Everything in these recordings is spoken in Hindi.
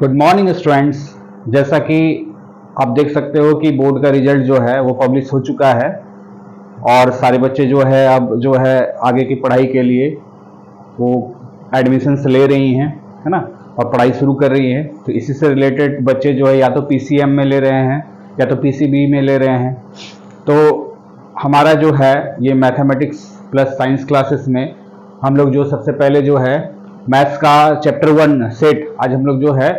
Good morning students. जैसा कि आप देख सकते हो कि बोर्ड का रिजल्ट जो है वो पब्लिश हो चुका है और सारे बच्चे जो है अब जो है आगे की पढ़ाई के लिए वो एडमिशन्स ले रही हैं, है ना, और पढ़ाई शुरू कर रही हैं। तो इसी से रिलेटेड बच्चे जो है या तो पीसीएम में ले रहे हैं या तो पीसीबी में ले रहे हैं। तो हमारा जो है ये मैथमेटिक्स प्लस साइंस क्लासेस में हम लोग जो सबसे पहले जो है मैथ्स का चैप्टर 1 सेट, आज हम लोग जो है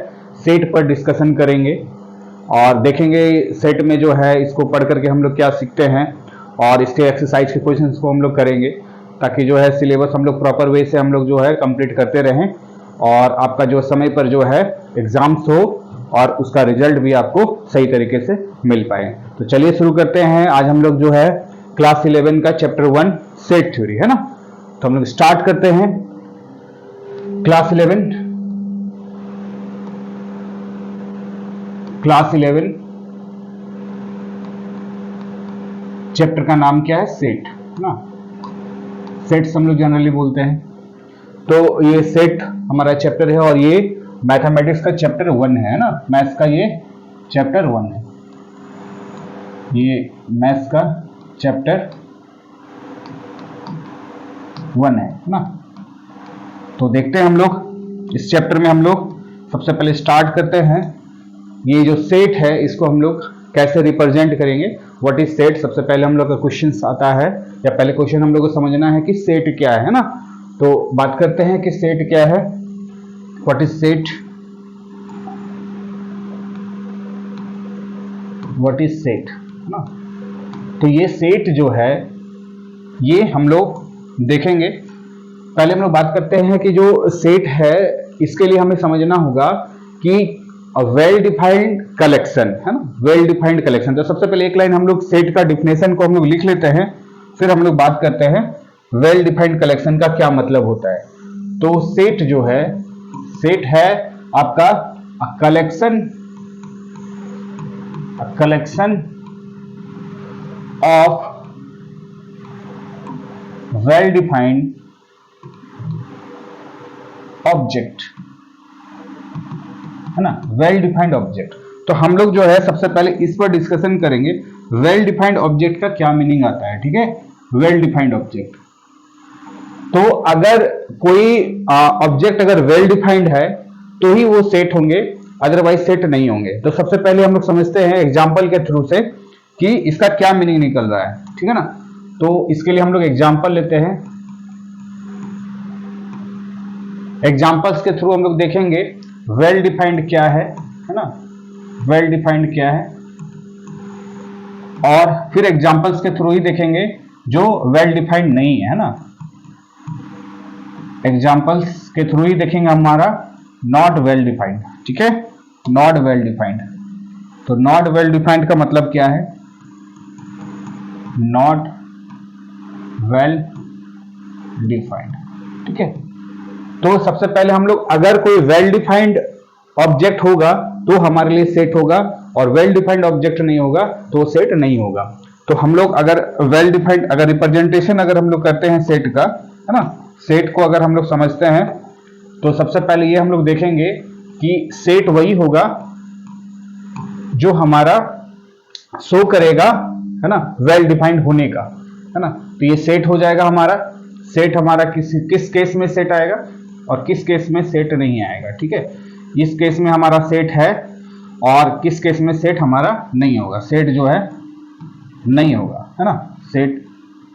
सेट पर डिस्कशन करेंगे और देखेंगे सेट में जो है इसको पढ़ करके हम लोग क्या सीखते हैं और इसके एक्सरसाइज के क्वेश्चंस को हम लोग करेंगे ताकि जो है सिलेबस हम लोग प्रॉपर वे से हम लोग जो है कंप्लीट करते रहें और आपका जो समय पर जो है एग्जाम्स हो और उसका रिजल्ट भी आपको सही तरीके से मिल पाए। तो चलिए शुरू करते हैं। आज हम लोग जो है क्लास 11 का चैप्टर 1 सेट थ्योरी, है ना, तो हम लोग स्टार्ट करते हैं। क्लास 11 चैप्टर का नाम क्या है? सेट, है ना। सेट्स हम लोग जनरली बोलते हैं। तो ये सेट हमारा चैप्टर है और ये मैथमेटिक्स का चैप्टर 1 है ना, मैथ्स का ये चैप्टर 1 है, ये मैथ्स का चैप्टर 1 है ना। तो देखते हैं हम लोग इस चैप्टर में हम लोग सबसे पहले स्टार्ट करते हैं। ये जो सेट है इसको हम लोग कैसे रिप्रेजेंट करेंगे, व्हाट इज सेट। सबसे पहले हम लोग का क्वेश्चन आता है या पहले क्वेश्चन हम लोग को समझना है कि सेट क्या है ना। तो बात करते हैं कि सेट क्या है, what is set, what is set, है ना। तो ये सेट जो है ये हम लोग देखेंगे। पहले हम लोग बात करते हैं कि जो सेट है इसके लिए हमें समझना होगा कि वेल डिफाइंड कलेक्शन, है ना, वेल डिफाइंड कलेक्शन। तो सबसे पहले एक लाइन हम लोग सेट का डिफिनेशन को हम लोग लिख लेते हैं, फिर हम लोग बात करते हैं वेल डिफाइंड कलेक्शन का क्या मतलब होता है। तो सेट जो है, सेट है आपका collection of well defined object, है ना, वेल डिफाइंड ऑब्जेक्ट। तो हम लोग जो है सबसे पहले इस पर डिस्कशन करेंगे वेल डिफाइंड ऑब्जेक्ट का क्या मीनिंग आता है, ठीक है। वेल डिफाइंड ऑब्जेक्ट, तो अगर कोई ऑब्जेक्ट अगर वेल डिफाइंड है तो ही वो सेट होंगे, अदरवाइज सेट नहीं होंगे। तो सबसे पहले हम लोग समझते हैं एग्जाम्पल के थ्रू से कि इसका क्या मीनिंग निकल रहा है, ठीक है ना। तो इसके लिए हम लोग एग्जाम्पल लेते हैं, एग्जाम्पल्स के थ्रू हम लोग देखेंगे वेल डिफाइंड क्या है ना, वेल डिफाइंड क्या है, और फिर एग्जाम्पल्स के थ्रू ही देखेंगे जो वेल डिफाइंड नहीं है ना। एग्जाम्पल्स के थ्रू ही देखेंगे हमारा नॉट वेल डिफाइंड, ठीक है, नॉट वेल डिफाइंड। तो नॉट वेल डिफाइंड का मतलब क्या है? नॉट वेल डिफाइंड, ठीक है। तो सबसे पहले हम लोग अगर कोई वेल डिफाइंड ऑब्जेक्ट होगा तो हमारे लिए सेट होगा और वेल डिफाइंड ऑब्जेक्ट नहीं होगा तो सेट नहीं होगा। तो हम लोग अगर वेल डिफाइंड अगर रिप्रेजेंटेशन अगर हम लोग करते हैं सेट का, है ना, सेट को अगर हम लोग समझते हैं तो सबसे पहले ये हम लोग देखेंगे कि सेट वही होगा जो हमारा शो करेगा, है ना, वेल डिफाइंड होने का, है ना। तो ये सेट हो जाएगा हमारा। सेट हमारा किस केस में सेट आएगा और किस केस में सेट नहीं आएगा, ठीक है। इस केस में हमारा सेट है और किस केस में सेट हमारा नहीं होगा, सेट जो है नहीं होगा, है ना, सेट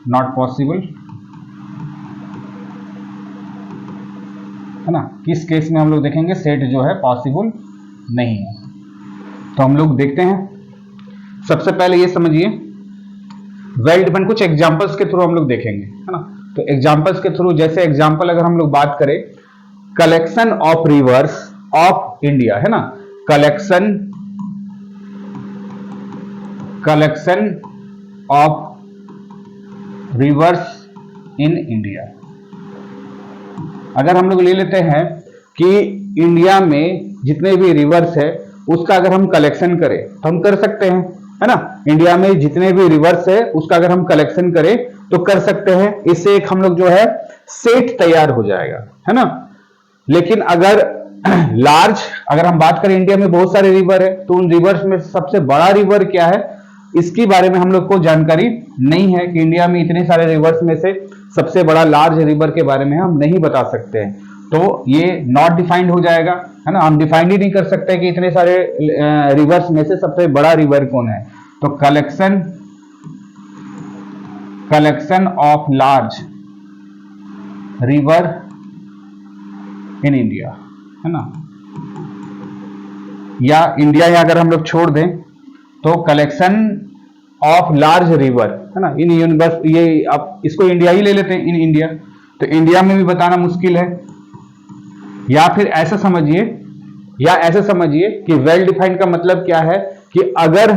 नॉट पॉसिबल, है ना। किस केस में हम लोग देखेंगे सेट जो है पॉसिबल नहीं है। तो हम लोग देखते हैं, सबसे पहले ये समझिए वेल डिफाइंड कुछ एग्जांपल्स के थ्रू हम लोग देखेंगे, है ना। तो एग्जांपल्स के थ्रू, जैसे एग्जांपल अगर हम लोग बात करें collection of reverse of India, है ना, collection of reverse in India. अगर हम लोग ले लेते हैं कि इंडिया में जितने भी रिवर्स है उसका अगर हम कलेक्शन करें तो हम कर सकते हैं, है ना। इंडिया में जितने भी रिवर्स है उसका अगर हम कलेक्शन करें तो कर सकते हैं। इससे एक हम लोग जो है सेट तैयार हो जाएगा, है ना। लेकिन अगर लार्ज, अगर हम बात करें इंडिया में बहुत सारे रिवर है, तो उन रिवर्स में सबसे बड़ा रिवर क्या है, इसके बारे में हम लोग को जानकारी नहीं है कि इंडिया में इतने सारे रिवर्स में से सबसे बड़ा लार्ज रिवर के बारे में हम नहीं बता सकते हैं, तो ये नॉट डिफाइंड हो जाएगा, है ना। हम डिफाइंड ही नहीं कर सकते कि इतने सारे रिवर्स में से सबसे बड़ा रिवर कौन है। तो collection of large river in India, है ना, या इंडिया या अगर हम लोग छोड़ दें तो कलेक्शन ऑफ लार्ज रिवर, है ना, इन यूनिवर्स, ये आप इसको इंडिया ही ले लेते हैं, इन इंडिया, तो इंडिया में भी बताना मुश्किल है। या फिर ऐसा समझिए कि वेल डिफाइंड का मतलब क्या है कि अगर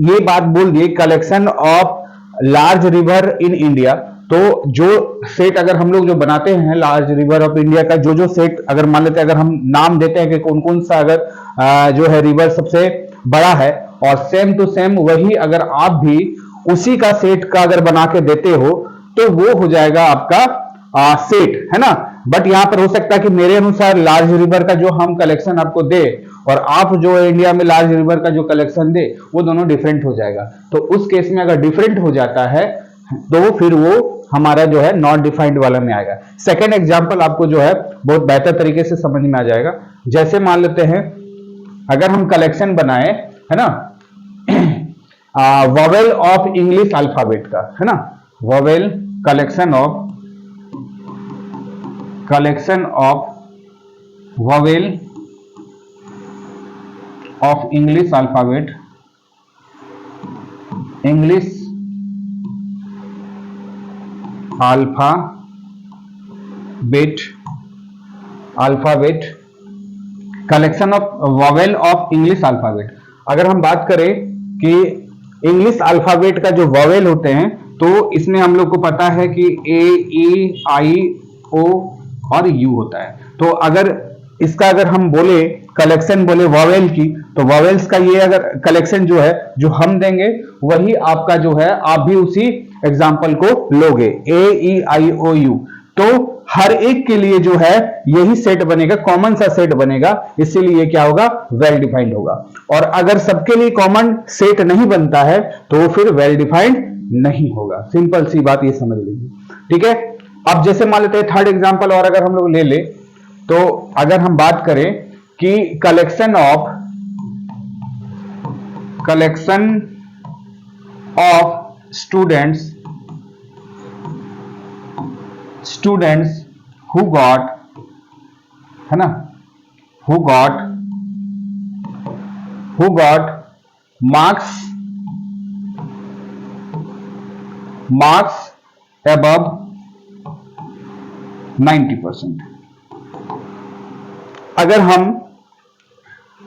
ये बात बोल दिए collection of large river in India, तो जो सेट अगर हम लोग जो बनाते हैं लार्ज रिवर ऑफ इंडिया का, जो सेट अगर मान लेते हैं, अगर हम नाम देते हैं कि कौन कौन सा अगर जो है रिवर सबसे बड़ा है, और सेम टू सेम वही अगर आप भी उसी का सेट का अगर बना के देते हो, तो वो हो जाएगा आपका सेट, है ना। बट यहां पर हो सकता है कि मेरे अनुसार लार्ज रिवर का जो हम कलेक्शन आपको दे और आप जो इंडिया में लार्ज रिवर का जो कलेक्शन दे, वो दोनों डिफरेंट हो जाएगा। तो उस केस में अगर डिफरेंट हो जाता है तो फिर वो हमारा जो है नॉट डिफाइंड वाला में आएगा। सेकेंड एग्जाम्पल आपको जो है बहुत बेहतर तरीके से समझ में आ जाएगा। जैसे मान लेते हैं अगर हम कलेक्शन बनाए, है ना, वॉवेल ऑफ इंग्लिश अल्फाबेट का, है ना, vowel collection of vowel of English alphabet, English alphabet collection of vowel of English alphabet. अगर हम बात करें कि इंग्लिश अल्फाबेट का जो वॉवेल होते हैं, तो इसमें हम लोग को पता है कि ए, ई, आई, ओ और यू होता है। तो अगर इसका अगर हम बोले कलेक्शन बोले वॉवेल की, तो वॉवेल्स का ये अगर कलेक्शन जो है जो हम देंगे, वही आपका जो है आप भी उसी एग्जाम्पल को लोगे, ए, ई, आई, ओ, यू। तो हर एक के लिए जो है यही सेट बनेगा, कॉमन सा सेट बनेगा, इसीलिए क्या होगा, वेल डिफाइंड होगा। और अगर सबके लिए कॉमन सेट नहीं बनता है तो फिर वेल डिफाइंड नहीं होगा। सिंपल सी बात ये समझ लीजिए, ठीक है। अब जैसे मान लेते हैं थर्ड एग्जांपल और अगर हम लोग ले ले, तो अगर हम बात करें कि collection of students who got, है ना, who got marks above 90%। अगर हम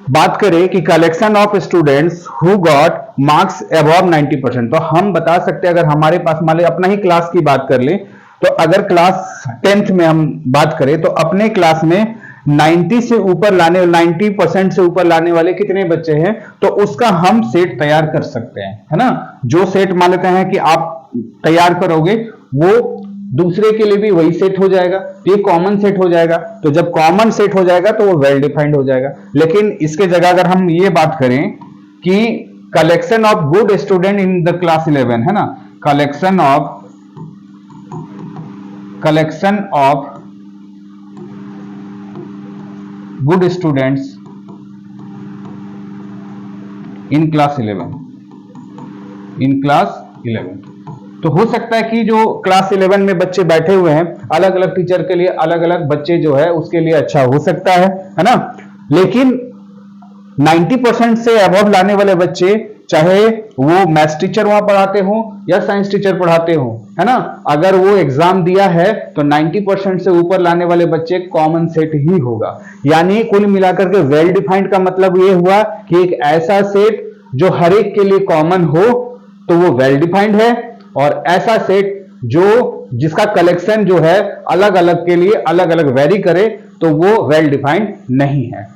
बात करें कि collection of students who got marks above 90%, तो हम बता सकते हैं, अगर हमारे पास मान ली अपना ही क्लास की बात कर ले, तो अगर क्लास 10th में हम बात करें तो अपने क्लास में 90 से ऊपर लाने 90% से ऊपर लाने वाले कितने बच्चे हैं, तो उसका हम सेट तैयार कर सकते हैं, है ना। जो सेट मान लेते हैं कि आप तैयार करोगे, वो दूसरे के लिए भी वही सेट हो जाएगा, तो ये कॉमन सेट हो जाएगा। तो जब कॉमन सेट हो जाएगा तो वो वेल डिफाइंड हो जाएगा। लेकिन इसके जगह अगर हम ये बात करें कि collection of good student in the class 11, है ना, collection of good students in class 11, तो हो सकता है कि जो क्लास 11 में बच्चे बैठे हुए हैं, अलग अलग टीचर के लिए अलग अलग बच्चे जो है उसके लिए अच्छा हो सकता है ना। लेकिन 90% से अबव लाने वाले बच्चे, चाहे वो मैथ्स टीचर वहां पढ़ाते हो या साइंस टीचर पढ़ाते हो, है ना, अगर वो एग्जाम दिया है तो 90% से ऊपर लाने वाले बच्चे कॉमन सेट ही होगा। यानी कुल मिलाकर के वेल डिफाइंड का मतलब ये हुआ कि एक ऐसा सेट जो हर एक के लिए कॉमन हो, तो वो वेल डिफाइंड है, और ऐसा सेट जो जिसका कलेक्शन जो है अलग अलग के लिए अलग अलग वेरी करे, तो वो वेल डिफाइंड नहीं है।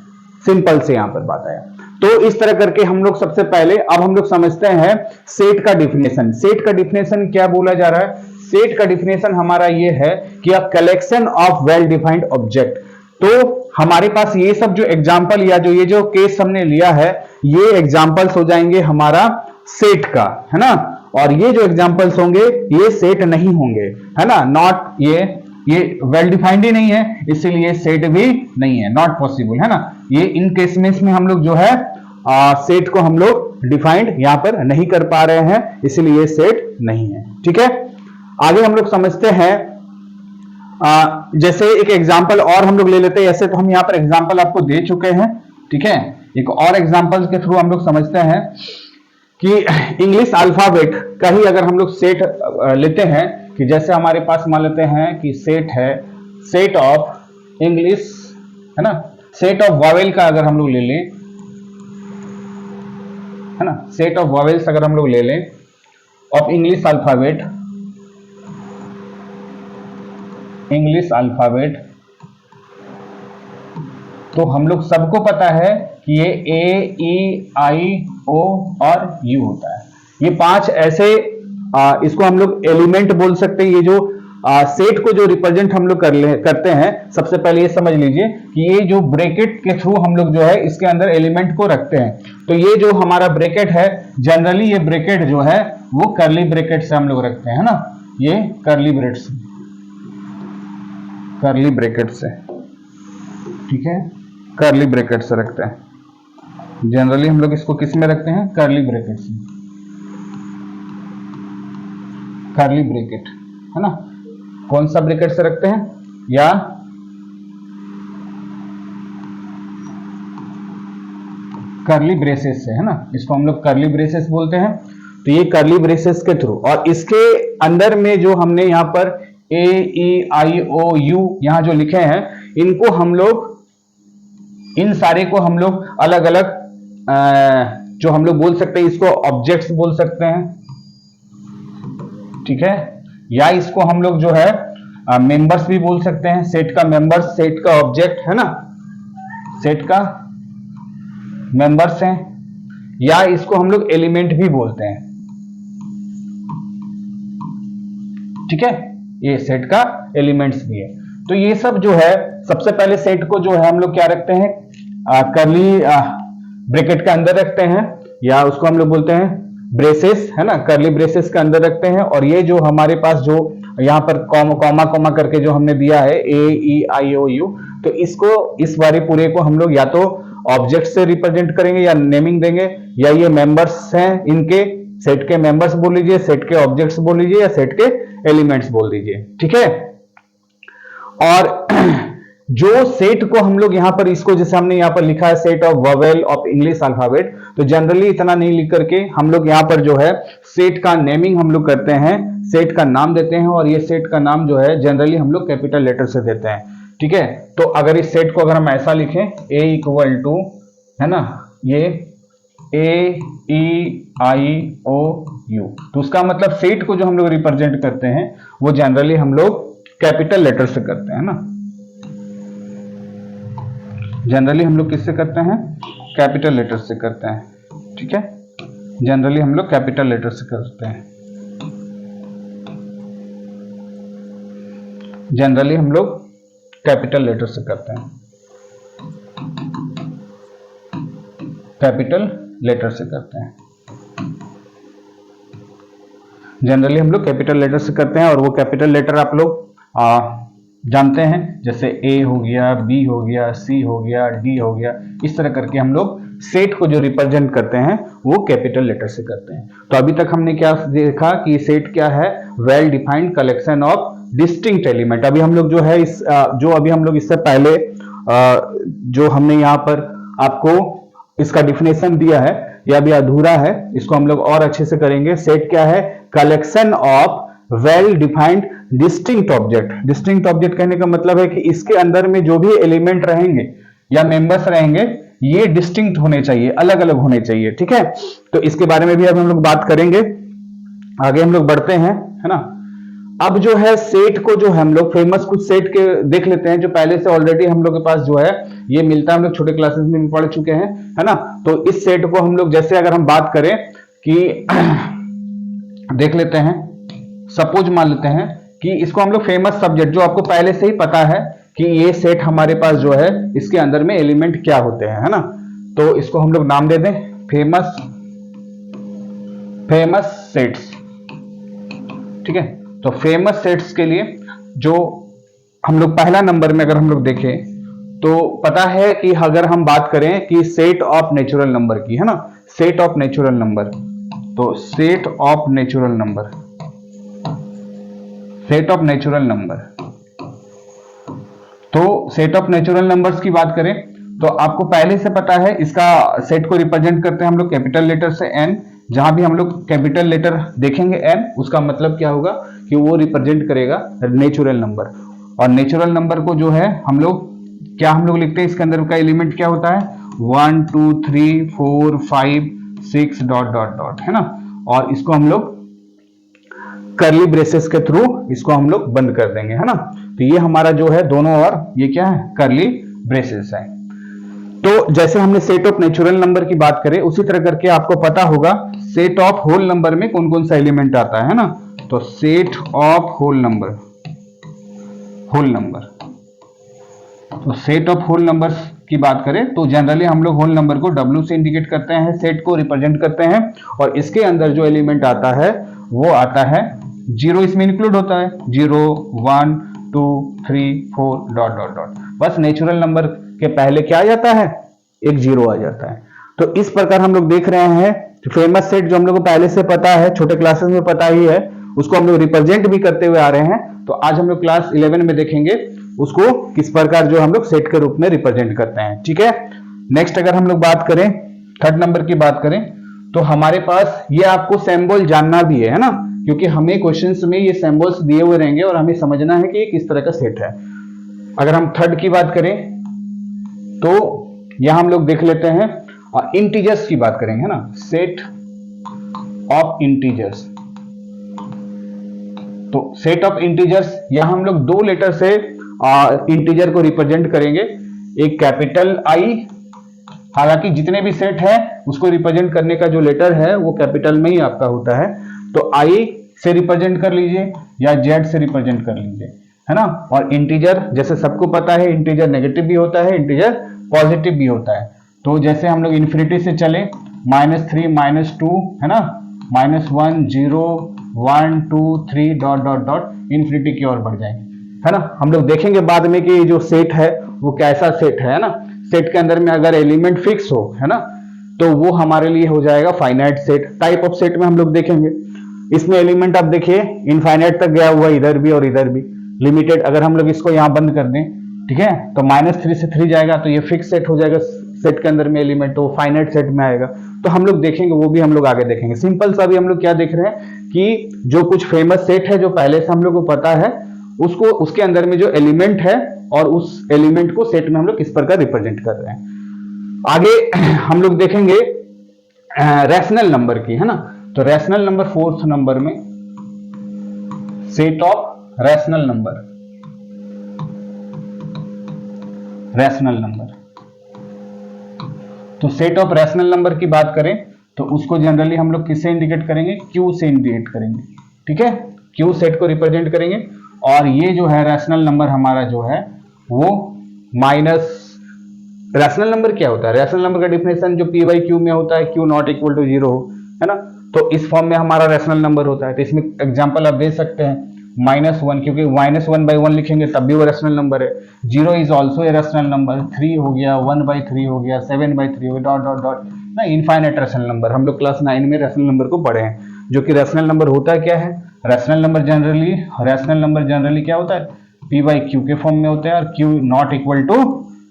सिंपल से यहां पर बात आया। तो इस तरह करके हम लोग सबसे पहले अब हम लोग समझते हैं सेट का डिफिनेशन। सेट का डिफिनेशन क्या बोला जा रहा है? सेट का डिफिनेशन हमारा ये है कि a collection of well defined object. तो हमारे पास ये सब जो एग्जाम्पल या जो ये जो केस हमने लिया है, ये एग्जाम्पल्स हो जाएंगे हमारा सेट का, है ना। और ये जो एग्जाम्पल्स होंगे ये सेट नहीं होंगे, है ना। नॉट ये वेल डिफाइंड ही नहीं है, इसीलिए सेट भी नहीं है, नॉट पॉसिबल, है ना। ये इन केस में हम लोग जो है सेट को हम लोग डिफाइंड यहां पर नहीं कर पा रहे हैं, इसीलिए सेट नहीं है। ठीक है, आगे हम लोग समझते हैं। जैसे एक एग्जाम्पल और हम लोग ले लेते हैं। ऐसे तो हम यहाँ पर एग्जाम्पल आपको दे चुके हैं, ठीक है। एक और एग्जाम्पल के थ्रू हम लोग समझते हैं कि इंग्लिश अल्फाबेट का ही अगर हम लोग सेट लेते हैं, कि जैसे हमारे पास मान लेते हैं कि सेट है, सेट ऑफ इंग्लिश, है ना, सेट ऑफ वॉवेल का अगर हम लोग ले लें, है ना, सेट ऑफ वॉवेल्स अगर हम लोग ले लें of English alphabet, English alphabet, तो हम लोग सबको पता है कि ये ए, ई, आई, ओ और यू होता है। ये 5 ऐसे इसको हम लोग एलिमेंट बोल सकते हैं। ये जो सेट को जो रिप्रेजेंट हम लोग करते हैं, सबसे पहले ये समझ लीजिए कि ये जो ब्रैकेट के थ्रू हम लोग जो है इसके अंदर एलिमेंट को रखते हैं। तो ये जो हमारा ब्रैकेट है, जनरली ये ब्रैकेट जो है वो कर्ली ब्रैकेट से हम लोग रखते हैं, है ना। ये कर्ली ब्रैकेट से, ठीक है, कर्ली ब्रैकेट से रखते हैं। जनरली हम लोग इसको किस में रखते हैं? कर्ली ब्रैकेट से, कर्ली ब्रैकेट, है ना। कौन सा ब्रैकेट से रखते हैं? या कर्ली ब्रेसेस से, है ना। इसको हम लोग कर्ली ब्रेसेस बोलते हैं। तो ये कर्ली ब्रेसेस के थ्रू, और इसके अंदर में जो हमने यहाँ पर ए, ई, आई, ओ, यू यहां जो लिखे हैं, इनको हम लोग, इन सारे को हम लोग अलग अलग जो हम लोग बोल सकते हैं, इसको ऑब्जेक्ट्स बोल सकते हैं, ठीक है। या इसको हम लोग जो है मेंबर्स भी बोल सकते हैं। सेट का मेंबर्स, सेट का ऑब्जेक्ट, है ना, सेट का मेंबर्स हैं। या इसको हम लोग एलिमेंट भी बोलते हैं, ठीक है। ये सेट का एलिमेंट्स भी है। तो ये सब जो है, सबसे पहले सेट को जो है हम लोग क्या रखते हैं? कर्ली ब्रैकेट के अंदर रखते हैं, या उसको हम लोग बोलते हैं ब्रेसेस, है ना, कर्ली ब्रेसेस के अंदर रखते हैं। और ये जो हमारे पास जो यहाँ पर कॉमा कॉमा करके जो हमने दिया है, ए, ई, आई, ओ, यू, तो इसको, इस बारे पूरे को हम लोग या तो ऑब्जेक्ट से रिप्रेजेंट करेंगे या नेमिंग देंगे, या ये मेंबर्स हैं इनके, सेट के मेंबर्स बोल लीजिए, सेट के ऑब्जेक्ट्स बोल लीजिए, या सेट के एलिमेंट्स बोल दीजिए, ठीक है। और जो सेट को हम लोग यहां पर, इसको जैसे हमने यहां पर लिखा है set of vowel of English alphabet, तो जनरली इतना नहीं लिख करके हम लोग यहां पर जो है सेट का नेमिंग हम लोग करते हैं, सेट का नाम देते हैं। और ये सेट का नाम जो है जनरली हम लोग कैपिटल लेटर से देते हैं, ठीक है। तो अगर इस सेट को अगर हम ऐसा लिखें, ए इक्वल टू, है ना, ये ए, ई, आई, ओ, यू, तो उसका मतलब सेट को जो हम लोग रिप्रेजेंट करते हैं वो जनरली हम लोग कैपिटल लेटर से करते हैं ना। जनरली हम लोग किससे करते हैं? कैपिटल लेटर से करते हैं, ठीक है। जनरली हम लोग कैपिटल लेटर से करते हैं, जनरली हम लोग कैपिटल लेटर से करते हैं, कैपिटल लेटर से करते हैं, जनरली हम लोग कैपिटल लेटर से करते हैं। और वो कैपिटल लेटर आप लोग जानते हैं, जैसे ए हो गया, बी हो गया, सी हो गया, डी हो गया, इस तरह करके हम लोग सेट को जो रिप्रेजेंट करते हैं वो कैपिटल लेटर से करते हैं। तो अभी तक हमने क्या देखा कि सेट क्या है? Well defined collection of distinct element. अभी हम लोग जो है इस जो अभी हम लोग इससे पहले जो हमने यहाँ पर आपको इसका डिफिनेशन दिया है, यह अभी अधूरा है, इसको हम लोग और अच्छे से करेंगे। सेट क्या है? Collection of well defined distinct object. Distinct object कहने का मतलब है कि इसके अंदर में जो भी एलिमेंट रहेंगे या मेंबर्स रहेंगे, ये डिस्टिंक्ट होने चाहिए, अलग अलग होने चाहिए, ठीक है। तो इसके बारे में भी अब हम लोग बात करेंगे। आगे हम लोग बढ़ते हैं, है ना। अब जो है सेट को जो हम लोग फेमस कुछ सेट के देख लेते हैं, जो पहले से ऑलरेडी हम लोग के पास जो है ये मिलता है, हम लोग छोटे क्लासेस में भी पढ़ चुके हैं, है ना। तो इस सेट को हम लोग, जैसे अगर हम बात करें कि देख लेते हैं, सपोज मान लेते हैं कि इसको हम लोग फेमस सब्जेक्ट, जो आपको पहले से ही पता है कि ये सेट हमारे पास जो है इसके अंदर में एलिमेंट क्या होते हैं, है ना। तो इसको हम लोग नाम दे दें फेमस सेट्स, ठीक है। तो फेमस सेट्स के लिए जो हम लोग पहला नंबर में अगर हम लोग देखें तो पता है कि अगर हम बात करें कि सेट ऑफ नेचुरल नंबर की, है ना, सेट ऑफ नेचुरल नंबर, तो set of natural number, set of natural number, तो सेट ऑफ नेचुरल नंबर्स की बात करें तो आपको पहले से पता है इसका सेट को रिप्रेजेंट करते हैं हम लोग कैपिटल लेटर से n। जहां भी हम लोग कैपिटल लेटर देखेंगे n, उसका मतलब क्या होगा कि वो रिप्रेजेंट करेगा नेचुरल नंबर। और नेचुरल नंबर को जो है हम लोग लिखते हैं, इसके अंदर का एलिमेंट क्या होता है 1 2 3 4 5 6 डॉट डॉट डॉट, है ना। और इसको हम लोग करली ब्रेसेस के थ्रू इसको हम लोग बंद कर देंगे, है ना। तो ये हमारा जो है दोनों और ये क्या है करली ब्रेसेस है। तो जैसे हमने सेट ऑफ नेचुरल नंबर की बात करें उसी तरह करके आपको पता होगा सेट ऑफ होल नंबर में कौन कौन सा एलिमेंट आता है ना। तो सेट ऑफ होल नंबर, तो सेट ऑफ होल नंबर्स की बात करें तो जनरली हम लोग होल नंबर को W से इंडिकेट करते हैं, सेट को रिप्रेजेंट करते हैं। और इसके अंदर जो एलिमेंट आता है वो आता है 0, इसमें इंक्लूड होता है 0 1 2 3 4 डॉट डॉट डॉट। बस नेचुरल नंबर के पहले क्या आ जाता है, एक 0 आ जाता है। तो इस प्रकार हम लोग देख रहे हैं फेमस सेट जो हम लोग को पहले से पता है, छोटे क्लासेस में पता ही है, उसको हम लोग रिप्रेजेंट भी करते हुए आ रहे हैं। तो आज हम लोग क्लास 11 में देखेंगे उसको किस प्रकार जो हम लोग सेट के रूप में रिप्रेजेंट करते हैं, ठीक है। नेक्स्ट अगर हम लोग बात करें थर्ड नंबर की बात करें तो हमारे पास ये आपको सिंबल जानना भी है ना, क्योंकि हमें क्वेश्चंस में ये सिंबल्स दिए हुए रहेंगे और हमें समझना है कि ये किस तरह का सेट है। अगर हम थर्ड की बात करें तो यहां हम लोग देख लेते हैं इंटीजर्स की बात करेंगे, है ना, सेट ऑफ इंटीजर्स। तो सेट ऑफ इंटीजर्स यहां हम लोग 2 लेटर से इंटीजर को रिप्रेजेंट करेंगे, एक कैपिटल आई, हालांकि जितने भी सेट है उसको रिप्रेजेंट करने का जो लेटर है वो कैपिटल में ही आपका होता है। तो आई से रिप्रेजेंट कर लीजिए या जेड से रिप्रेजेंट कर लीजिए, है ना। और इंटीजर जैसे सबको पता है इंटीजर नेगेटिव भी होता है, इंटीजर पॉजिटिव भी होता है। तो जैसे हम लोग इन्फिनिटी से चले -3 -2, है ना, -1 0 1 2 3 डॉट डॉट डॉट इन्फिनिटी की ओर बढ़ जाएंगे, है ना। हम लोग देखेंगे बाद में कि जो सेट है वो कैसा सेट है ना। सेट के अंदर में अगर एलिमेंट फिक्स हो, है ना, तो वो हमारे लिए हो जाएगा finite set. Type of set में हम लोग देखेंगे इसमें एलिमेंट आप देखिए इनफाइनाइट तक गया हुआ, इधर भी और इधर भी लिमिटेड। अगर हम लोग इसको यहां बंद कर दें, ठीक है, तो -3 से 3 जाएगा तो ये फिक्स सेट हो जाएगा सेट के अंदर में एलिमेंट, तो फाइनाइट सेट में आएगा। तो हम लोग देखेंगे, वो भी हम लोग आगे देखेंगे। सिंपल सा भी हम लोग क्या देख रहे हैं कि जो कुछ फेमस सेट है जो पहले से हम लोग को पता है उसको उसके अंदर में जो एलिमेंट है और उस एलिमेंट को सेट में हम लोग किस प्रकार रिप्रेजेंट कर रहे हैं। आगे हम लोग देखेंगे रैशनल नंबर की, है ना। तो रैशनल नंबर 4th नंबर में set of rational number, rational number. तो सेट ऑफ रैशनल नंबर की बात करें तो उसको जनरली हम लोग किससे इंडिकेट करेंगे, क्यू से इंडिकेट करेंगे, ठीक है। क्यू सेट को रिप्रेजेंट करेंगे और ये जो है रैशनल नंबर हमारा जो है वो माइनस, रैशनल नंबर क्या होता है, रैशनल नंबर का डिफिनेशन जो पी बाई क्यू में होता है, क्यू नॉट इक्वल टू 0 हो, है ना। तो इस फॉर्म में हमारा रैशनल नंबर होता है। तो इसमें एग्जांपल आप दे सकते हैं -1, क्योंकि -1/1 लिखेंगे तब भी वो रैशनल नंबर है। 0 is also a rational number, 3 हो गया, 1/3 हो गया, 7/3 हो गया, डॉट डॉट डॉट ना, इनफाइनाइट रैशनल नंबर। हम लोग क्लास 9 में रैशनल नंबर को पढ़े हैं, जो कि रैशनल नंबर होता क्या है। रैशनल नंबर जनरली क्या होता है, पी बाई क्यू के फॉर्म में होता है और क्यू नॉट इक्वल टू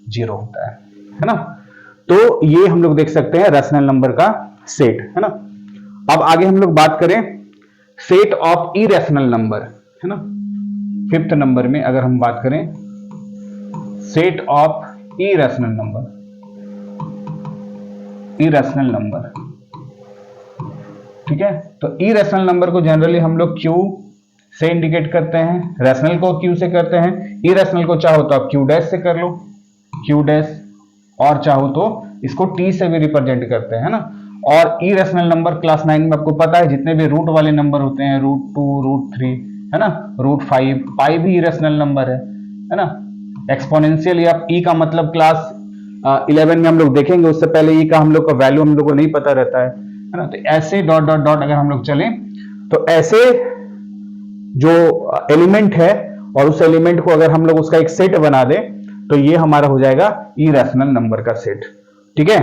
0 होता है ना। तो ये हम लोग देख सकते हैं रैशनल नंबर का सेट, है ना। अब आगे हम लोग बात करें सेट ऑफ इरेशनल नंबर, है ना। 5th नंबर में अगर हम बात करें सेट ऑफ इरेशनल नंबर, ठीक है। तो इरेशनल नंबर को जनरली हम लोग क्यू से इंडिकेट करते हैं, रैशनल को क्यू से करते हैं, इरेशनल को चाहो तो आप क्यू डैश से कर लो, क्यू डैश, और चाहो तो इसको टी से भी रिप्रेजेंट करते हैं ना। और इरेशनल नंबर क्लास 9 में आपको पता है जितने भी रूट वाले नंबर होते हैं, √2 √3, है ना, √5, पाई भी इरेशनल नंबर है ना। एक्सपोनेंशियल या ई का मतलब क्लास 11 में हम लोग देखेंगे, उससे पहले ई का हम लोग का वैल्यू हम लोग को नहीं पता रहता है ना। तो ऐसे डॉट डॉट डॉट अगर हम लोग चलें तो ऐसे जो एलिमेंट है और उस एलिमेंट को अगर हम लोग उसका एक सेट बना दें तो ये हमारा हो जाएगा इरेशनल नंबर का सेट। ठीक है,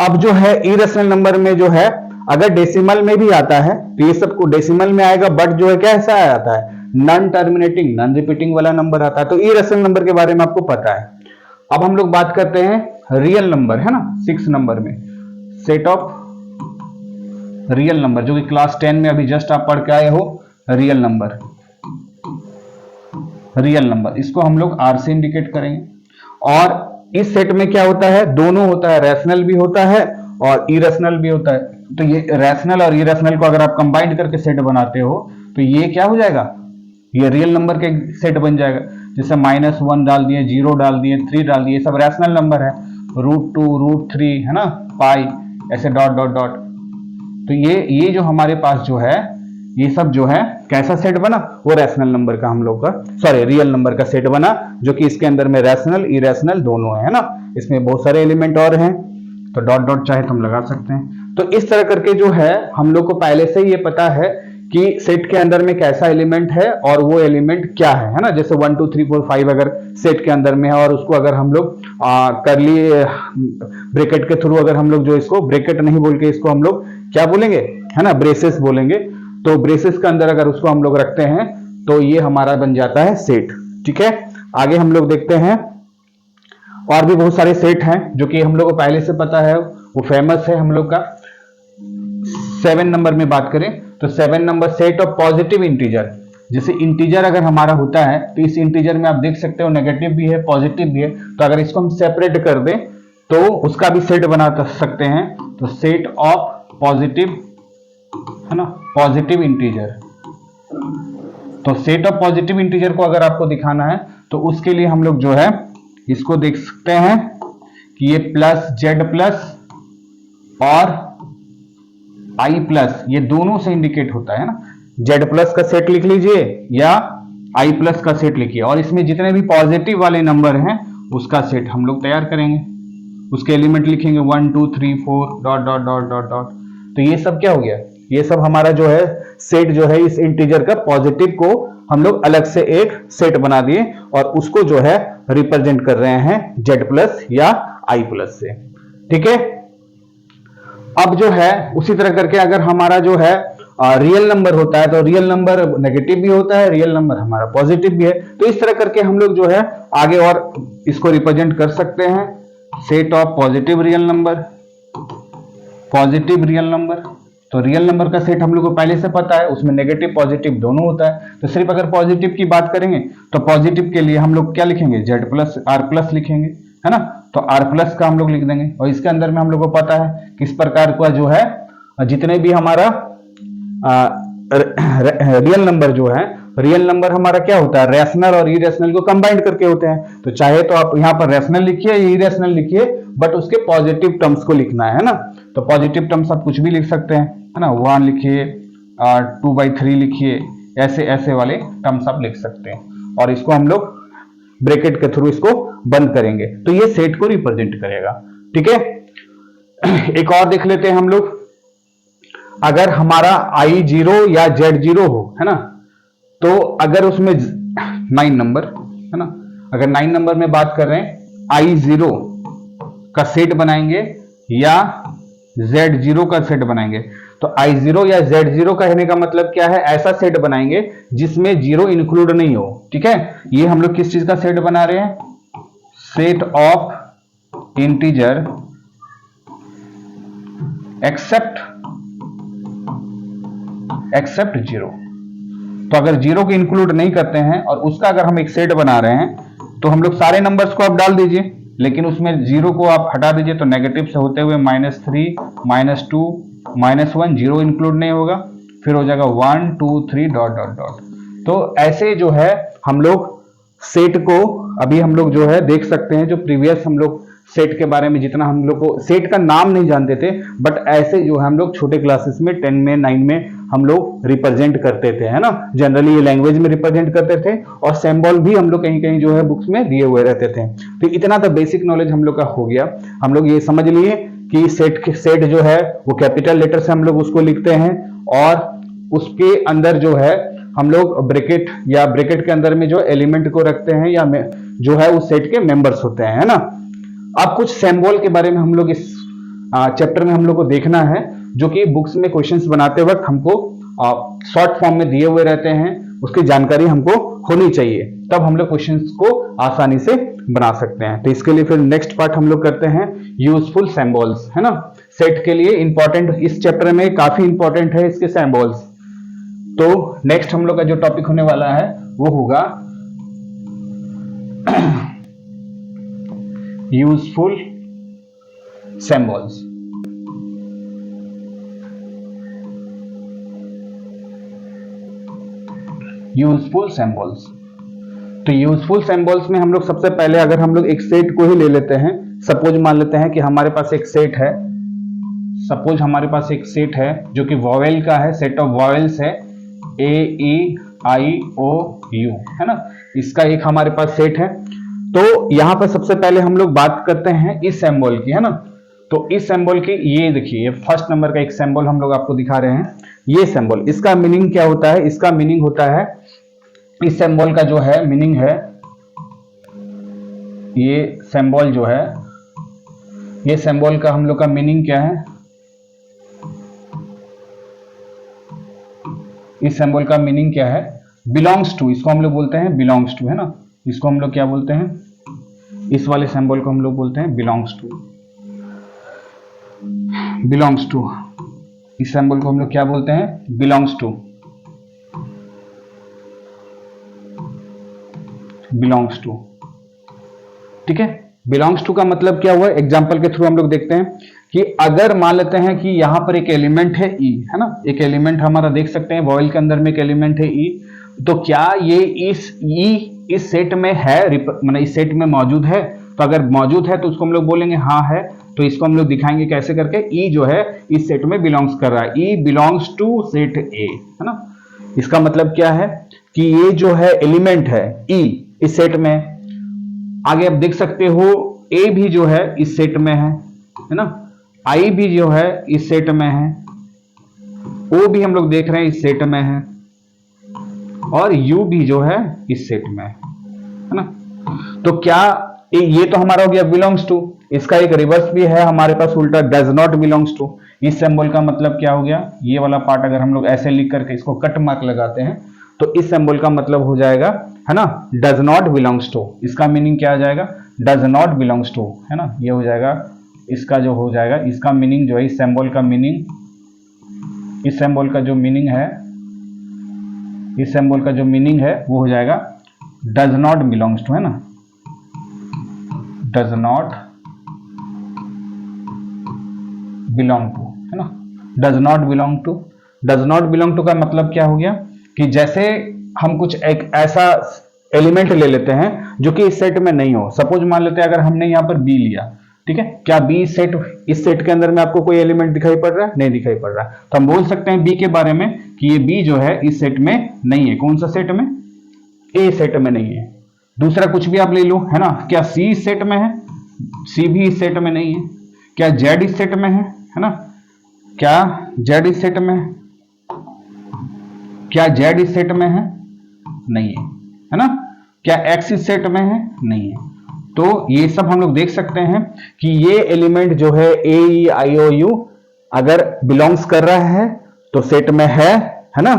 अब जो है इरेशनल नंबर में जो है अगर डेसिमल में भी आता है तो ये सबको डेसिमल में आएगा, बट जो है कैसा आता है, नॉन टर्मिनेटिंग नॉन रिपीटिंग वाला नंबर आता है। तो इरेशनल नंबर के बारे में आपको पता है। अब हम लोग बात करते हैं रियल नंबर, है ना, 6 नंबर में सेट ऑफ रियल नंबर, जो कि क्लास 10 में अभी जस्ट आप पढ़ के आए हो। रियल नंबर, रियल नंबर इसको हम लोग आर से इंडिकेट करेंगे। और इस सेट में क्या होता है, दोनों होता है, रैशनल भी होता है और इरेशनल भी होता है। तो ये रैशनल और इरेशनल को अगर आप कंबाइंड करके सेट बनाते हो तो ये क्या हो जाएगा, ये रियल नंबर के सेट बन जाएगा। जैसे -1 डाल दिए, 0 डाल दिए, 3 डाल दिए, सब रैशनल नंबर है। √2 √3 है ना, पाई, ऐसे डॉट डॉट डॉट। तो ये जो हमारे पास जो है ये सब जो है कैसा सेट बना, वो रैशनल नंबर का हम लोग का, सॉरी रियल नंबर का सेट बना, जो कि इसके अंदर में रैशनल इरेशनल दोनों है ना। इसमें बहुत सारे एलिमेंट और हैं, तो डॉट डॉट चाहे तो हम लगा सकते हैं। तो इस तरह करके जो है हम लोग को पहले से ही ये पता है कि सेट के अंदर में कैसा एलिमेंट है और वो एलिमेंट क्या है ना। जैसे 1 2 3 4 5 अगर सेट के अंदर में है और उसको अगर हम लोग करली ब्रैकेट के थ्रू अगर हम लोग जो इसको ब्रैकेट नहीं बोल के इसको हम लोग क्या बोलेंगे, है ना, ब्रेसेस बोलेंगे। तो ब्रेसेस के अंदर अगर उसको हम लोग रखते हैं तो ये हमारा बन जाता है सेट। ठीक है, आगे हम लोग देखते हैं और भी बहुत सारे सेट हैं जो कि हम लोग को पहले से पता है, वो फेमस है हम लोग का। 7 नंबर में बात करें तो 7 number set of positive integer. जैसे इंटीजर अगर हमारा होता है तो इस इंटीजर में आप देख सकते हो नेगेटिव भी है पॉजिटिव भी है। तो अगर इसको हम सेपरेट कर दें तो उसका भी सेट बना सकते हैं। तो सेट ऑफ पॉजिटिव, है ना, पॉजिटिव इंटीजर। तो सेट ऑफ पॉजिटिव इंटीजर को अगर आपको दिखाना है तो उसके लिए हम लोग जो है इसको देख सकते हैं कि ये प्लस जेड प्लस और आई प्लस, ये दोनों से इंडिकेट होता है ना। जेड प्लस का सेट लिख लीजिए या आई प्लस का सेट लिखिए, और इसमें जितने भी पॉजिटिव वाले नंबर हैं उसका सेट हम लोग तैयार करेंगे। उसके एलिमेंट लिखेंगे 1 2 3 4 dot dot dot dot dot. तो ये सब क्या हो गया, ये सब हमारा जो है सेट जो है इस इंटीजर का पॉजिटिव को हम लोग अलग से एक सेट बना दिए और उसको जो है रिप्रेजेंट कर रहे हैं जेड प्लस या आई प्लस से। ठीक है, अब जो है उसी तरह करके अगर हमारा जो है रियल नंबर होता है तो रियल नंबर नेगेटिव भी होता है, रियल नंबर हमारा पॉजिटिव भी है। तो इस तरह करके हम लोग जो है आगे और इसको रिप्रेजेंट कर सकते हैं। Set of positive real number, positive real number. तो रियल नंबर का सेट हम लोग को पहले से पता है, उसमें नेगेटिव पॉजिटिव दोनों होता है। तो सिर्फ अगर पॉजिटिव की बात करेंगे तो पॉजिटिव के लिए हम लोग क्या लिखेंगे, जेड प्लस आर प्लस लिखेंगे, है ना। तो आर प्लस का हम लोग लिख देंगे और इसके अंदर में हम लोग को पता है किस प्रकार का जो है जितने भी हमारा रियल नंबर जो है, रियल नंबर हमारा क्या होता है, रैशनल और इरेशनल को कंबाइंड करके होते हैं। तो चाहे तो आप यहाँ पर रैशनल लिखिए या इरेशनल लिखिए, बट उसके पॉजिटिव टर्म्स को लिखना है ना। तो पॉजिटिव टर्म्स आप कुछ भी लिख सकते हैं, है ना, 1 लिखिए, 2/3 लिखिए, ऐसे ऐसे वाले टर्म्स आप लिख सकते हैं और इसको हम लोग ब्रैकेट के थ्रू इसको बंद करेंगे तो ये सेट को रिप्रेजेंट करेगा। ठीक है, एक और देख लेते हैं हम लोग। अगर हमारा I0 या Z0 हो, है ना, तो अगर उसमें 9 नंबर, है ना, अगर 9 नंबर में बात कर रहे हैं I0 का सेट बनाएंगे या Z0 का सेट बनाएंगे। तो I0 या Z0 कहने का मतलब क्या है, ऐसा सेट बनाएंगे जिसमें 0 इंक्लूड नहीं हो। ठीक है, ये हम लोग किस चीज का सेट बना रहे हैं, सेट ऑफ इंटीजर एक्सेप्ट 0। तो अगर 0 को इंक्लूड नहीं करते हैं और उसका अगर हम एक सेट बना रहे हैं तो हम लोग सारे नंबर्स को आप डाल दीजिए, लेकिन उसमें 0 को आप हटा दीजिए। तो नेगेटिव से होते हुए -3 -2 -1, 0 इंक्लूड नहीं होगा, फिर हो जाएगा 1 2 3 डॉट डॉट डॉट। तो ऐसे जो है हम लोग सेट को अभी हम लोग जो है देख सकते हैं, जो प्रीवियस हम लोग सेट के बारे में जितना हम लोग को सेट का नाम नहीं जानते थे, बट ऐसे जो है हम लोग छोटे क्लासेस में 10 में 9 में हम लोग रिप्रेजेंट करते थे, है ना। जनरली ये लैंग्वेज में रिप्रेजेंट करते थे और सिंबल भी हम लोग कहीं कहीं जो है बुक्स में दिए हुए रहते थे। तो इतना तो बेसिक नॉलेज हम लोग का हो गया। हम लोग ये समझ लिए कि सेट जो है वो कैपिटल लेटर से हम लोग उसको लिखते हैं और उसके अंदर जो है हम लोग ब्रैकेट या ब्रैकेट के अंदर में जो एलिमेंट को रखते हैं या जो है उस सेट के मेंबर्स होते हैं, है ना। अब कुछ सिंबल के बारे में हम लोग इस चैप्टर में हम लोग को देखना है, जो कि बुक्स में क्वेश्चंस बनाते वक्त हमको शॉर्ट फॉर्म में दिए हुए रहते हैं, उसकी जानकारी हमको होनी चाहिए, तब हम लोग क्वेश्चंस को आसानी से बना सकते हैं। तो इसके लिए फिर नेक्स्ट पार्ट हम लोग करते हैं यूजफुल सिंबल्स, है ना। सेट के लिए इंपॉर्टेंट, इस चैप्टर में काफी इंपॉर्टेंट है इसके सिंबल्स। तो नेक्स्ट हम लोग का जो टॉपिक होने वाला है वो होगा यूजफुल सिंबल्स। यूजफुल सिंबल्स, तो यूजफुल सिंबल्स में हम लोग सबसे पहले अगर हम लोग एक सेट को ही ले लेते हैं, सपोज मान लेते हैं कि हमारे पास एक सेट है, सपोज हमारे पास एक सेट है जो कि वॉवेल का है, सेट ऑफ वॉवेल्स है AEIOU, है ना। इसका एक हमारे पास सेट है। तो यहां पर सबसे पहले हम लोग बात करते हैं इस सिंबल की, है ना। तो इस सिंबल की ये देखिए, ये फर्स्ट नंबर का एक सिंबल हम लोग आपको दिखा रहे हैं। ये सिंबल, इसका मीनिंग क्या होता है? इसका मीनिंग होता है, इस सिंबल का जो है मीनिंग है, ये सिंबल जो है, ये सिंबल का हम लोग का मीनिंग क्या है? इस सिंबल का मीनिंग क्या है? बिलोंग्स टू, इसको हम लोग बोलते हैं बिलोंग्स टू, है ना। इसको हम लोग क्या बोलते हैं? इस वाले सिंबल को हम लोग बोलते हैं बिलोंग्स टू, बिलोंग्स टू। इस सिंबल को हम लोग क्या बोलते हैं? बिलोंग्स टू, बिलोंग्स टू, ठीक है। बिलोंग्स टू का मतलब क्या हुआ? एग्जांपल के थ्रू हम लोग देखते हैं कि अगर मान लेते हैं कि यहां पर एक एलिमेंट है ई, है ना, एक एलिमेंट हमारा देख सकते हैं वॉवेल के अंदर में एक एलिमेंट है ई, तो क्या ये इस ई इस सेट में है, मतलब इस सेट में मौजूद है? तो अगर मौजूद है तो उसको हम लोग बोलेंगे हाँ है। तो इसको हम लोग दिखाएंगे कैसे करके, ई जो है इस सेट में बिलोंग्स कर रहा है, ई बिलोंग्स टू सेट ए, है ना। इसका मतलब क्या है कि ये जो है एलिमेंट है ई इस सेट में। आगे आप देख सकते हो ए भी जो है इस सेट में है ना, आई भी जो है इस सेट में है, ओ भी हम लोग देख रहे हैं इस सेट में है, और यू भी जो है इस सेट में है ना। तो क्या ये तो हमारा हो गया बिलोंग्स टू। इसका एक रिवर्स भी है हमारे पास उल्टा, डज नॉट बिलोंग्स टू। इस सिंबल का मतलब क्या हो गया? ये वाला पार्ट अगर हम लोग ऐसे लिख करके इसको कट मार्क लगाते हैं तो इस सिंबल का मतलब हो जाएगा, है ना, डज नॉट बिलोंग्स टू। इसका मीनिंग क्या आ जाएगा? डज नॉट बिलोंग्स टू, है ना। ये हो जाएगा, इसका जो हो जाएगा, इसका मीनिंग जो है, इस सिंबल का मीनिंग, इस सिंबल का जो मीनिंग है, इस सिंबल का जो मीनिंग है वो हो जाएगा डज नॉट बिलोंग्स टू, है ना, डज नॉट बिलोंग टू, है ना, does not belong to. Does not belong to का मतलब क्या हो गया कि जैसे हम कुछ एक ऐसा एलिमेंट ले लेते हैं जो कि इस सेट में नहीं हो। सपोज मान लेते हैं अगर हमने यहां पर बी लिया, ठीक है, क्या बी इस सेट के अंदर में आपको कोई एलिमेंट दिखाई पड़ रहा है? नहीं दिखाई पड़ रहा। तो हम बोल सकते हैं बी के बारे में कि ये बी जो है इस सेट में नहीं है। कौन सा सेट में? ए सेट में नहीं है। दूसरा कुछ भी आप ले लो, है ना, क्या सी इस सेट में है? सी भी इस सेट में नहीं है। क्या जेड इस सेट में है ना, क्या जेड इस सेट में है? क्या जेड इस सेट में है? नहीं है ना। क्या एक्स इस सेट में है? नहीं है। तो ये सब हम लोग देख सकते हैं कि ये एलिमेंट जो है AEIOU अगर बिलोंग्स कर रहा है तो सेट में है ना।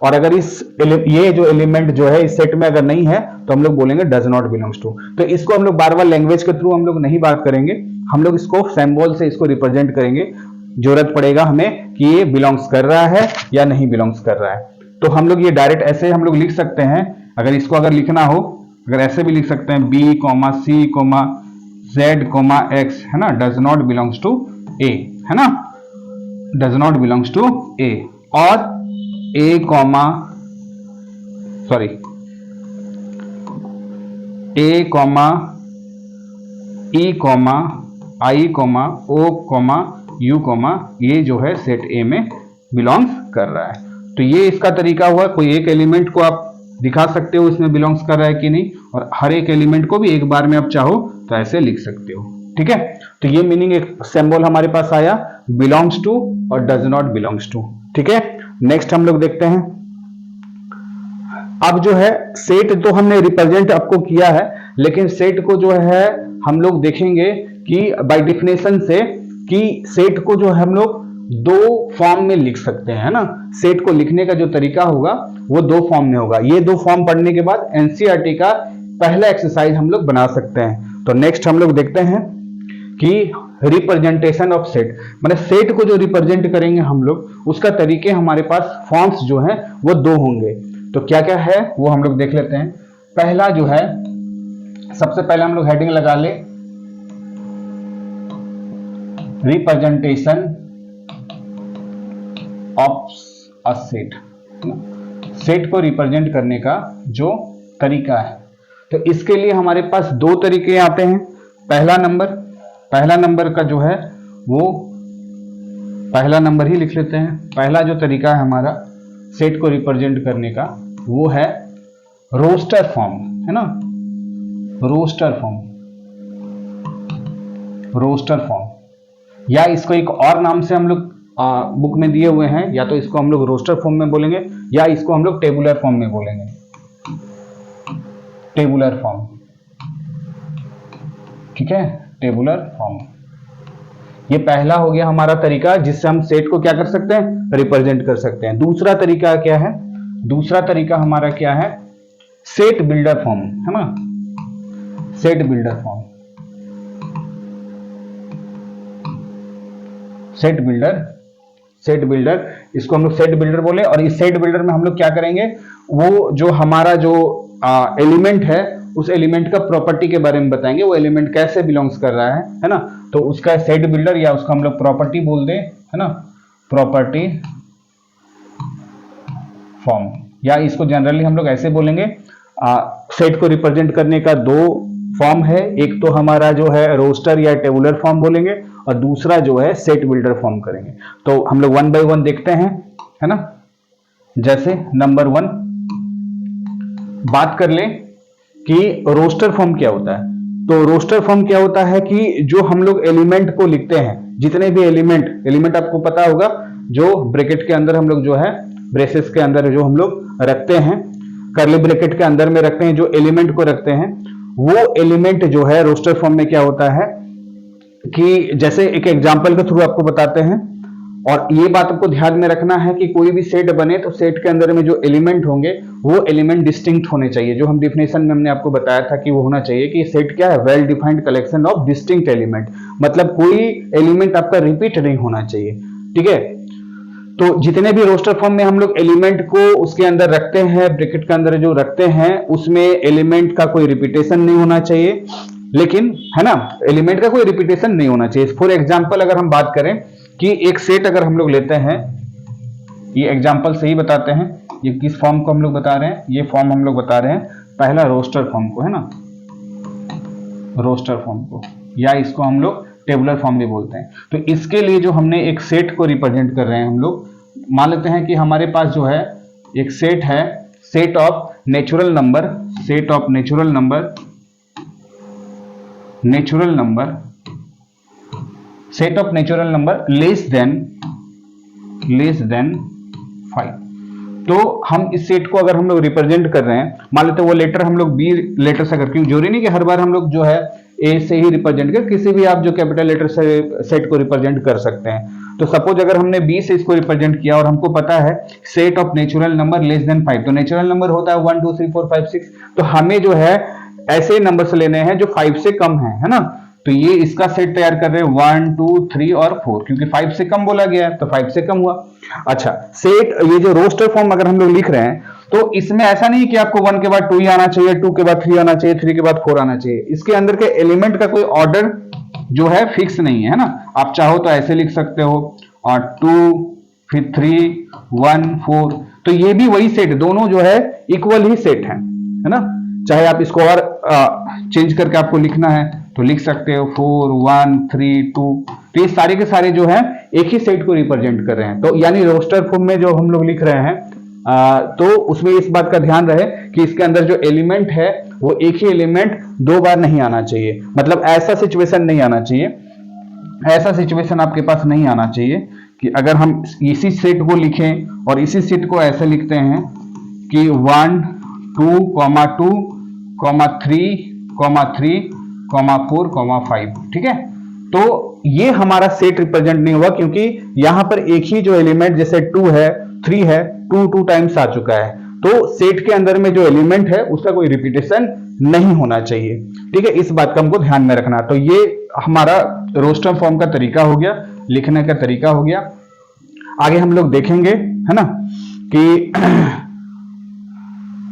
और अगर ये जो एलिमेंट जो है इस सेट में अगर नहीं है तो हम लोग बोलेंगे डज नॉट बिलोंग्स टू। तो इसको हम लोग बार बार लैंग्वेज के थ्रू हम लोग नहीं बात करेंगे, हम लोग इसको सिंबल से इसको रिप्रेजेंट करेंगे। जरूरत पड़ेगा हमें कि ये बिलोंग्स कर रहा है या नहीं बिलोंग्स कर रहा है। तो हम लोग ये डायरेक्ट ऐसे हम लोग लिख सकते हैं। अगर इसको अगर लिखना हो, अगर ऐसे भी लिख सकते हैं B, C, Z, X, है ना, does not belongs to A, है ना, does not belongs to A। और A, sorry, A, E, I, O, U, ये जो है सेट A में बिलोंग्स कर रहा है। तो ये इसका तरीका हुआ, कोई एक एलिमेंट को आप दिखा सकते हो इसमें बिलोंग्स कर रहा है कि नहीं, और हर एक एलिमेंट को भी एक बार में आप चाहो तो ऐसे लिख सकते हो। ठीक है, तो ये मीनिंग एक सिंबल हमारे पास आया, बिलोंग्स टू और डज नॉट बिलोंग्स टू। ठीक है, नेक्स्ट हम लोग देखते हैं। अब जो है सेट तो हमने रिप्रेजेंट आपको किया है, लेकिन सेट को जो है हम लोग देखेंगे कि बाय डेफिनेशन से कि सेट को जो हम लोग दो फॉर्म में लिख सकते हैं, है ना। सेट को लिखने का जो तरीका होगा वो दो फॉर्म में होगा। ये दो फॉर्म पढ़ने के बाद एनसीईआरटी का पहला एक्सरसाइज हम लोग बना सकते हैं। तो नेक्स्ट हम लोग देखते हैं कि रिप्रेजेंटेशन ऑफ सेट, मतलब सेट को जो रिप्रेजेंट करेंगे हम लोग उसका तरीके हमारे पास फॉर्म्स जो है वो दो होंगे। तो क्या क्या है वो हम लोग देख लेते हैं। पहला जो है, सबसे पहले हम लोग हेडिंग लगा ले, representation of a set, set को रिप्रेजेंट करने का जो तरीका है। तो इसके लिए हमारे पास दो तरीके आते हैं। पहला नंबर का जो है वो पहला नंबर ही लिख लेते हैं। पहला जो तरीका है हमारा सेट को रिप्रेजेंट करने का वो है रोस्टर फॉर्म, है ना, रोस्टर फॉर्म, या इसको एक और नाम से हम लोग बुक में दिए हुए हैं, या तो इसको हम लोग रोस्टर फॉर्म में बोलेंगे या इसको हम लोग टेबुलर फॉर्म में बोलेंगे, टेबुलर फॉर्म। ठीक है, टेबुलर फॉर्म, ये पहला हो गया हमारा तरीका जिससे हम सेट को क्या कर सकते हैं, रिप्रेजेंट कर सकते हैं। दूसरा तरीका क्या है, दूसरा तरीका हमारा क्या है, सेट बिल्डर फॉर्म, है ना, set builder form, set builder, इसको हम लोग सेट बिल्डर बोले। और इस सेट बिल्डर में हम लोग क्या करेंगे, वो जो हमारा जो एलिमेंट है उस एलिमेंट का प्रॉपर्टी के बारे में बताएंगे, वो एलिमेंट कैसे बिलोंग्स कर रहा है ना। तो उसका सेट बिल्डर या उसको हम लोग प्रॉपर्टी बोल दें, है ना, प्रॉपर्टी फॉर्म, या इसको जनरली हम लोग ऐसे बोलेंगे। सेट को रिप्रेजेंट करने का दो फॉर्म है, एक तो हमारा जो है रोस्टर या टेबुलर फॉर्म बोलेंगे और दूसरा जो है सेट बिल्डर फॉर्म करेंगे। तो हम लोग वन बाय वन देखते हैं, है ना। जैसे नंबर 1 बात कर लें कि रोस्टर फॉर्म क्या होता है। तो रोस्टर फॉर्म क्या होता है कि जो हम लोग एलिमेंट को लिखते हैं, जितने भी एलिमेंट आपको पता होगा, जो ब्रैकेट के अंदर हम लोग जो है ब्रेसेस के अंदर जो हम लोग रखते हैं, कर्ली ब्रैकेट के अंदर में रखते हैं, जो एलिमेंट को रखते हैं, वो एलिमेंट जो है रोस्टर फॉर्म में क्या होता है कि जैसे एक एग्जांपल के थ्रू आपको बताते हैं। और ये बात आपको ध्यान में रखना है कि कोई भी सेट बने तो सेट के अंदर में जो एलिमेंट होंगे वो एलिमेंट डिस्टिंक्ट होने चाहिए। जो हम डिफिनेशन में हमने आपको बताया था कि वो होना चाहिए कि सेट क्या है, well defined collection of distinct element, मतलब कोई एलिमेंट आपका रिपीट नहीं होना चाहिए। ठीक है, तो जितने भी रोस्टर फॉर्म में हम लोग एलिमेंट को उसके अंदर रखते हैं, ब्रैकेट के अंदर जो रखते हैं, उसमें एलिमेंट का कोई रिपीटेशन नहीं होना चाहिए, लेकिन है ना, एलिमेंट का कोई रिपीटेशन नहीं होना चाहिए। फॉर एग्जांपल अगर हम बात करें कि एक सेट अगर हम लोग लेते हैं, ये एग्जांपल से ही बताते हैं, ये किस फॉर्म को हम लोग बता रहे हैं, ये फॉर्म हम लोग बता रहे हैं पहला रोस्टर फॉर्म को, है ना, रोस्टर फॉर्म को, या इसको हम लोग टेबुलर फॉर्म भी बोलते हैं। तो इसके लिए जो हमने एक सेट को रिप्रेजेंट कर रहे हैं, हम लोग मान लेते हैं कि हमारे पास जो है एक सेट है, set of natural number, set of natural number, set of natural number less then 5। तो हम इस सेट को अगर हम लोग रिप्रेजेंट कर रहे हैं, मान लेते हैं वो लेटर हम लोग बी लेटर से करके, जरूरी नहीं कि हर बार हम लोग जो है ए से ही रिप्रेजेंट कर, किसी भी आप जो कैपिटल लेटर से सेट को रिप्रेजेंट कर सकते हैं। तो सपोज अगर हमने बी से इसको रिप्रेजेंट किया और हमको पता है set of natural number less then 5, तो नेचुरल नंबर होता है 1 2 3 4 5 6, तो हमें जो है ऐसे नंबर से लेने हैं जो 5 से कम है ना। तो ये इसका सेट तैयार कर रहे हैं 1 2 3 और 4, क्योंकि 5 से कम बोला गया है तो 5 से कम हुआ। अच्छा, सेट ये जो रोस्टर फॉर्म अगर हम लोग लिख रहे हैं तो इसमें ऐसा नहीं कि आपको 1 के बाद 2 ही आना चाहिए, 2 के बाद 3 आना चाहिए, 3 के बाद 4 आना चाहिए। इसके अंदर के एलिमेंट का कोई ऑर्डर जो है फिक्स नहीं है ना। आप चाहो तो ऐसे लिख सकते हो, और 2 फिर 3 1 4, तो ये भी वही सेट, दोनों जो है इक्वल ही सेट है ना। चाहे आप इसको और चेंज करके आपको लिखना है तो लिख सकते हो 4 1 3 2, तो ये सारे के सारे जो है एक ही सेट को रिप्रेजेंट कर रहे हैं। तो यानी रोस्टर फॉर्म में जो हम लोग लिख रहे हैं तो उसमें इस बात का ध्यान रहे कि इसके अंदर जो एलिमेंट है वो एक ही एलिमेंट दो बार नहीं आना चाहिए। मतलब ऐसा सिचुएशन नहीं आना चाहिए, ऐसा सिचुएशन आपके पास नहीं आना चाहिए कि अगर हम इसी सेट को लिखें और इसी सेट को ऐसे लिखते हैं कि 1 2 2 3 3 4 5, ठीक है, तो ये हमारा सेट रिप्रेजेंट नहीं हुआ क्योंकि यहां पर एक ही जो एलिमेंट जैसे 2 है 3 है 2 टाइम्स आ चुका है। तो सेट के अंदर में जो एलिमेंट है उसका कोई रिपीटेशन नहीं होना चाहिए, ठीक है, इस बात का हमको ध्यान में रखना। तो ये हमारा रोस्टर फॉर्म का तरीका हो गया, लिखने का तरीका हो गया। आगे हम लोग देखेंगे, है ना, कि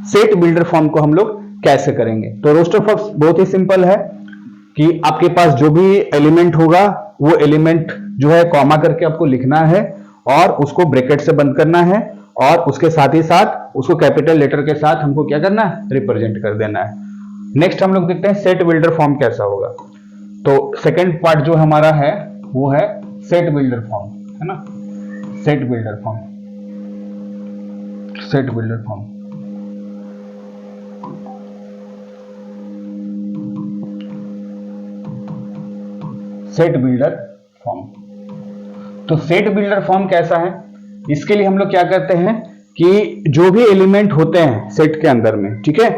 सेट बिल्डर फॉर्म को हम लोग कैसे करेंगे। तो रोस्टर फॉर्म बहुत ही सिंपल है कि आपके पास जो भी एलिमेंट होगा वो एलिमेंट जो है कॉमा करके आपको लिखना है और उसको ब्रैकेट से बंद करना है और उसके साथ ही साथ उसको कैपिटल लेटर के साथ हमको क्या करना है, रिप्रेजेंट कर देना है। नेक्स्ट हम लोग देखते हैं सेट बिल्डर फॉर्म कैसा होगा। तो सेकंड पार्ट जो हमारा है वो है सेट बिल्डर फॉर्म, है ना, set builder form, set builder form. Set builder form. तो सेट बिल्डर फॉर्म कैसा है, इसके लिए हम लोग क्या करते हैं कि जो भी एलिमेंट होते हैं सेट के अंदर में, ठीक है,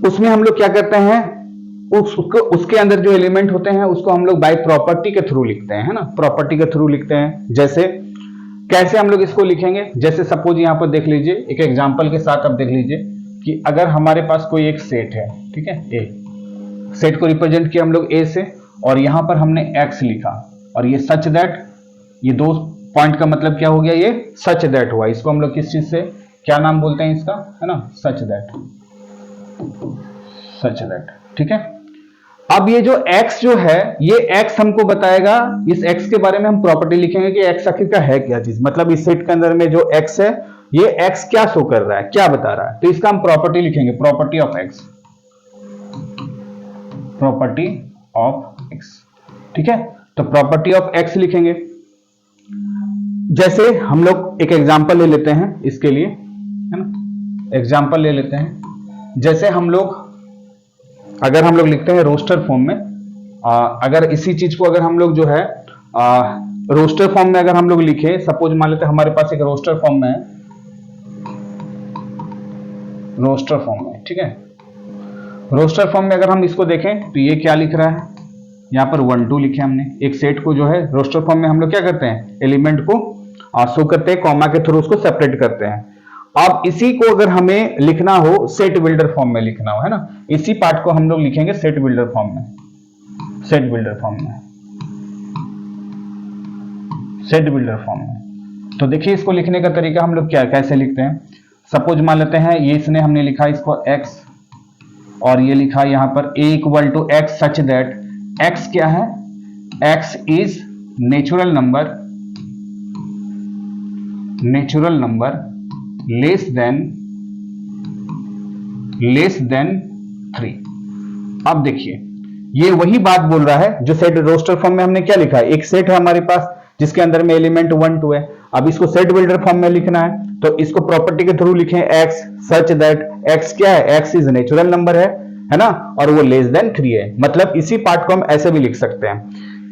उसमें हम लोग क्या करते हैं, उसके अंदर जो एलिमेंट होते हैं उसको हम लोग बाय प्रॉपर्टी के थ्रू लिखते हैं, है ना, प्रॉपर्टी के थ्रू लिखते हैं। जैसे कैसे हम लोग इसको लिखेंगे, जैसे सपोज यहां पर देख लीजिए, एक एग्जांपल के साथ आप देख लीजिए कि अगर हमारे पास कोई एक सेट है, ठीक है, ए सेट को रिप्रेजेंट किया हम लोग ए से और यहां पर हमने एक्स लिखा और ये सच दैट, ये दो पॉइंट का मतलब क्या हो गया, ये सच दैट हुआ। इसको हम लोग किस चीज से क्या नाम बोलते हैं इसका, है ना, सच दैट, सच दैट, ठीक है। अब ये जो x जो है, ये x हमको बताएगा, इस x के बारे में हम प्रॉपर्टी लिखेंगे कि x आखिर का है क्या चीज, मतलब इस सेट के अंदर में जो x है ये x क्या शो कर रहा है, क्या बता रहा है, तो इसका हम प्रॉपर्टी लिखेंगे, property of x, property of x, ठीक है। तो प्रॉपर्टी ऑफ x लिखेंगे। जैसे हम लोग एक एग्जांपल ले लेते हैं इसके लिए, है ना, एग्जांपल ले लेते हैं। जैसे हम लोग अगर हम लोग लिखते हैं रोस्टर फॉर्म में, अगर इसी चीज को अगर हम लोग जो है रोस्टर फॉर्म में अगर हम लोग लिखे, सपोज मान लेते हैं हमारे पास एक रोस्टर फॉर्म में है, रोस्टर फॉर्म में, ठीक है, रोस्टर फॉर्म में अगर हम इसको देखें तो ये क्या लिख रहा है, यहाँ पर 1 2 लिखे हमने। एक सेट को जो है रोस्टर फॉर्म में हम लोग क्या करते हैं, एलिमेंट को शो करते हैं, कॉमा के थ्रू उसको सेपरेट करते हैं। अब इसी को अगर हमें लिखना हो सेट बिल्डर फॉर्म में लिखना हो, है ना, इसी पार्ट को हम लोग लिखेंगे सेट बिल्डर फॉर्म में, सेट बिल्डर फॉर्म में, सेट बिल्डर फॉर्म में। तो देखिए इसको लिखने का तरीका हम लोग क्या कैसे लिखते हैं। सपोज मान लेते हैं ये इसने हमने लिखा इसको x और ये लिखा यहां पर a equal to x such that x क्या है, x is natural number, natural number less than 3। अब देखिए ये वही बात बोल रहा है जो सेट रोस्टर फॉर्म में हमने क्या लिखा है, एक सेट है हमारे पास जिसके अंदर में एलिमेंट 1 2 है। अब इसको सेट बिल्डर फॉर्म में लिखना है तो इसको प्रॉपर्टी के थ्रू लिखें, x सच दैट x क्या है, x इज नेचुरल नंबर है ना, और वो लेस देन 3 है। मतलब इसी पार्ट को हम ऐसे भी लिख सकते हैं।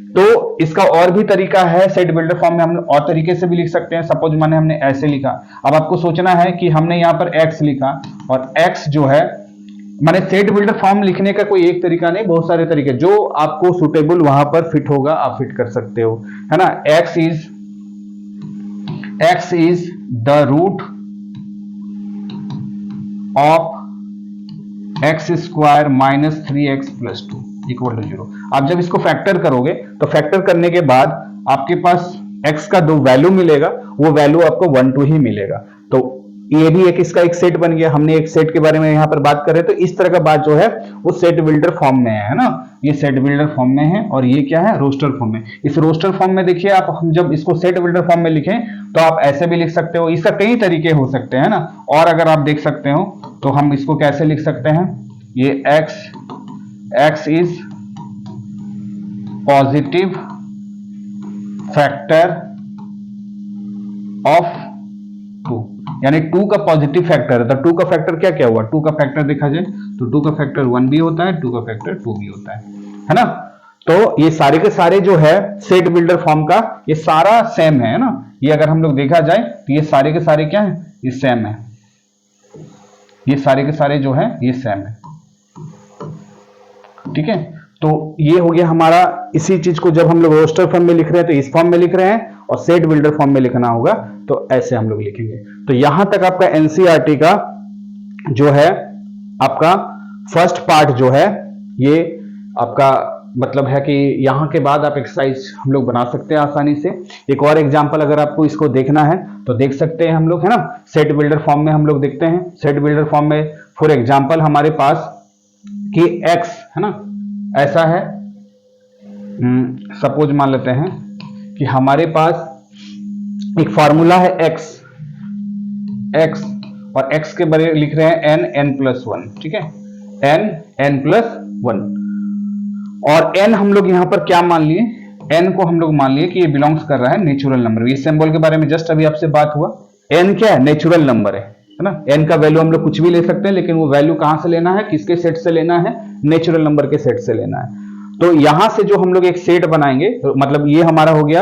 तो इसका और भी तरीका है, सेट बिल्डर फॉर्म में हम और तरीके से भी लिख सकते हैं। सपोज माने हमने ऐसे लिखा, अब आपको सोचना है कि हमने यहाँ पर x लिखा और x जो है, माने सेट बिल्डर फॉर्म लिखने का कोई एक तरीका नहीं, बहुत सारे तरीके, जो आपको सुटेबल वहां पर फिट होगा आप फिट कर सकते हो, है ना। x is the root of x square minus 3x plus 2 equal to 0। आप जब इसको फैक्टर करोगे तो फैक्टर करने के बाद आपके पास x का जो वैल्यू मिलेगा वो वैल्यू आपको 1 2 ही मिलेगा। तो ये भी एक इसका एक सेट बन गया। हमने एक सेट के बारे में यहाँ पर बात कर रहे हैं, तो इस तरह का बात जो है वो सेट बिल्डर फॉर्म में है ना, ये सेट बिल्डर फॉर्म में है और ये क्या है, रोस्टर फॉर्म में। इस रोस्टर फॉर्म में देखिए आप, हम जब इसको सेट बिल्डर फॉर्म में लिखें तो आप ऐसे भी लिख सकते हो, इसका कई तरीके हो सकते हैं ना। और अगर आप देख सकते हो तो हम इसको कैसे लिख सकते हैं, ये x is positive factor of 2, यानी 2 का पॉजिटिव फैक्टर है। तो 2 का फैक्टर क्या क्या हुआ, 2 का फैक्टर देखा जाए तो 2 का फैक्टर 1 भी होता है, 2 का फैक्टर 2 भी होता है ना। तो ये सारे के सारे जो है सेट बिल्डर फॉर्म का ये सारा सेम है ना। ये अगर हम लोग देखा जाए तो ये सारे के सारे क्या है, ये सेम है, ये सारे के सारे जो है ये सेम है, ठीक है। तो ये हो गया हमारा, इसी चीज को जब हम लोग रोस्टर फॉर्म में लिख रहे हैं तो इस फॉर्म में लिख रहे हैं, और सेट बिल्डर फॉर्म में लिखना होगा तो ऐसे हम लोग लिखेंगे। तो यहां तक आपका एनसीईआरटी का जो है आपका फर्स्ट पार्ट जो है ये आपका मतलब है कि यहां के बाद आप एक्सरसाइज हम लोग बना सकते हैं आसानी से। एक और एग्जांपल अगर आपको इसको देखना है तो देख सकते हैं हम लोग, है ना। सेट बिल्डर फॉर्म में हम लोग देखते हैं, सेट बिल्डर फॉर्म में फॉर एग्जांपल हमारे पास कि x है ना, ऐसा है, सपोज मान लेते हैं कि हमारे पास एक फॉर्मूला है x और x के बारे लिख रहे हैं n+1, ठीक है, n+1। और n हम लोग यहां पर क्या मान लिए, n को हम लोग मान लिए कि ये बिलोंग्स कर रहा है नेचुरल नंबर। ये सिंबल के बारे में जस्ट अभी आपसे बात हुआ, n क्या है, नेचुरल नंबर है ना। n का वैल्यू हम लोग कुछ भी ले सकते हैं, लेकिन वो वैल्यू कहां से लेना है, किसके सेट से लेना है, नेचुरल नंबर के सेट से लेना है। तो यहां से जो हम लोग एक सेट बनाएंगे, मतलब ये हमारा हो गया,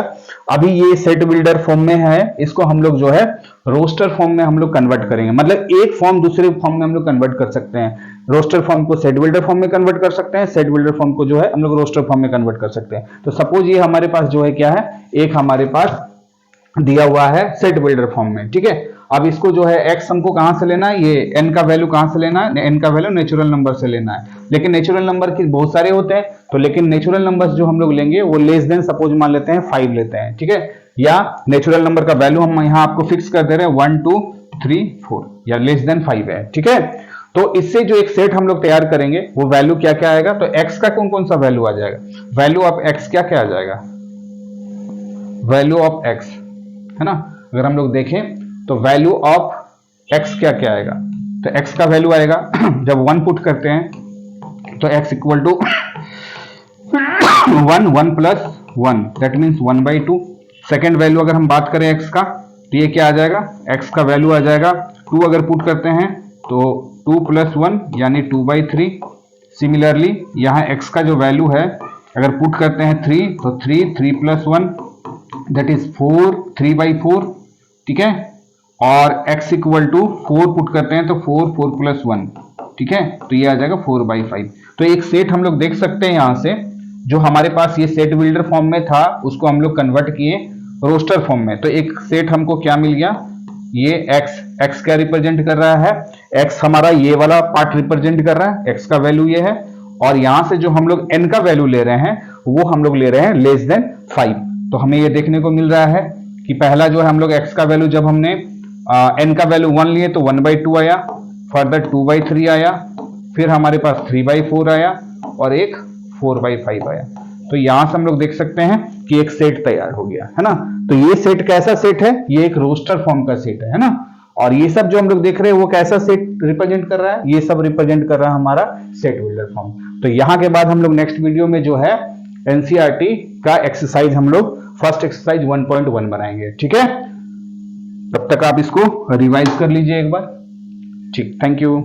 अभी ये सेट बिल्डर फॉर्म में है, इसको हम लोग जो है रोस्टर फॉर्म में हम लोग कन्वर्ट करेंगे। मतलब एक फॉर्म दूसरे फॉर्म में हम लोग कन्वर्ट कर सकते हैं। रोस्टर फॉर्म को सेट बिल्डर फॉर्म में कन्वर्ट कर सकते हैं, सेट बिल्डर फॉर्म को जो है हम लोग रोस्टर फॉर्म में कन्वर्ट कर सकते हैं। तो सपोज ये हमारे पास जो है क्या है, एक हमारे पास दिया हुआ है सेट बिल्डर फॉर्म में, ठीक है। अब इसको जो है x हमको कहां से लेना है, ये n का वैल्यू कहां से लेना है, n का वैल्यू नेचुरल नंबर से लेना है। लेकिन नेचुरल नंबर की बहुत सारे होते हैं, तो लेकिन नेचुरल नंबर्स जो हम लोग लेंगे वो लेस देन सपोज मान लेते हैं 5 लेते हैं, ठीक है। या नेचुरल नंबर का वैल्यू हम यहां आपको फिक्स कर दे रहे हैं 1 2 3 4 या लेस देन 5 है, ठीक है। तो इससे जो एक सेट हम लोग तैयार करेंगे वो वैल्यू क्या क्या आएगा, तो x का कौन कौन सा वैल्यू आ जाएगा, वैल्यू ऑफ x क्या क्या आ जाएगा, वैल्यू ऑफ x, है ना। अगर हम लोग देखें तो वैल्यू ऑफ x क्या क्या आएगा, तो x का वैल्यू आएगा जब 1 पुट करते हैं तो x equal to 1 plus 1 that means 1/2। Second value अगर हम बात करें x का तो ये क्या आ जाएगा, x का वैल्यू आ जाएगा 2 अगर पुट करते हैं तो 2 + 1 यानी 2/3। सिमिलरली यहाँ x का जो वैल्यू है अगर पुट करते हैं 3 तो 3 + 1 दैट इज 4 3/4, ठीक है। और x इक्वल टू 4 पुट करते हैं तो 4 + 1, ठीक है, तो ये आ जाएगा 4/5। तो एक सेट हम लोग देख सकते हैं यहां से, जो हमारे पास ये सेट बिल्डर फॉर्म में था उसको हम लोग कन्वर्ट किए रोस्टर फॉर्म में। तो एक सेट हमको क्या मिल गया, ये x क्या रिप्रेजेंट कर रहा है, x हमारा ये वाला पार्ट रिप्रेजेंट कर रहा है, x का वैल्यू ये है। और यहां से जो हम लोग n का वैल्यू ले रहे हैं वो हम लोग ले रहे हैं लेस देन 5। तो हमें ये देखने को मिल रहा है कि पहला जो है हम लोग x का वैल्यू जब हमने n का वैल्यू 1 लिए तो 1/2 आया, फर्दर 2/3 आया, फिर हमारे पास 3/4 आया और एक 4/5 आया। तो यहां से हम लोग देख सकते हैं कि एक सेट तैयार हो गया, है ना। तो ये सेट कैसा सेट है, ये एक रोस्टर फॉर्म का सेट है ना। और ये सब जो हम लोग देख रहे हैं वो कैसा सेट रिप्रेजेंट कर रहा है, ये सब रिप्रेजेंट कर रहा है हमारा सेट बिल्डर फॉर्म। तो यहां के बाद हम लोग नेक्स्ट वीडियो में जो है एनसीईआरटी का एक्सरसाइज हम लोग फर्स्ट एक्सरसाइज 1.1 बनाएंगे, ठीक है। तब तक आप इसको रिवाइज कर लीजिए एक बार, ठीक, थैंक यू।